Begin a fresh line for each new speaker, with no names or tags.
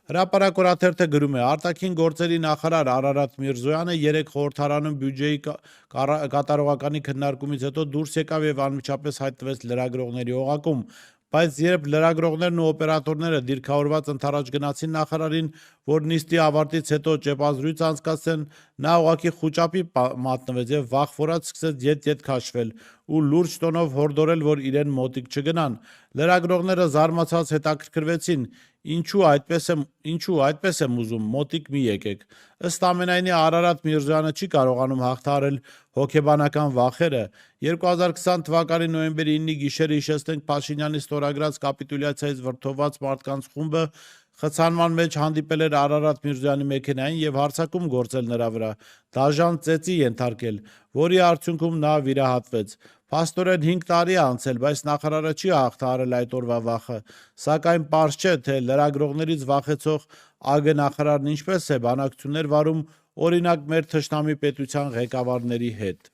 Հրապարակորաթերթը գրում է. արտաքին գործերի նախարար Արարատ Միրզոյանը երեկ խորհրդարանում բյուջեի կատարողականի քննարկումից հետո դուրս եկավ եւ անմիջապես հայտնվեց լրագրողների օղակում, բայց երբ լրագրողներն ու օպերատորները դիրքավորված ընդառաջ գնացին նախարարին, որ նիստի ավարտից հետո ճեպազրույց անցկացնեն, նա ուղղակի խուճապի մատնվեց եւ վախվորած սկսեց ետ-ետ քաշվել ու լուրջ տոնով հորդորել, որ իրեն մոտիկ չգնան։ Լրագրողները զարմացած հետաքրքրվեցին. Ինչու այդպես եմ ուզում, մոտիկ մի եկեք։ Ըստ ամենայնի Արարատ Միրզոյանը չի կարողանում հաղթահարել հոգեբանական վախերը։ 2020 թվականի նոյեմբերի 9-ի գիշերը հիշեցնենք Փաշինյանի ստորագրած կապիտուլյացիայից վրդովված մարդկանց խումբը խցանման մեջ հանդիպել էր Արարատ Միրզոյանի մեքենային եւ հարձակում գործել նրա վրա, դաժան ծեծի ենթարկել, որի արդյունքում նա վիրահատվեց։ Փաստորեն 5 տարի է անցել, բայց նախարարը չի հաղթահարել այդ օրվա վախը, սակայն պարզ չէ, թե լրագրողներից վախեցող ԱԳ նախարարն ինչպես է բանակցություններ վարում օրինակ մեր թշնամի պետության ղեկավարների հետ։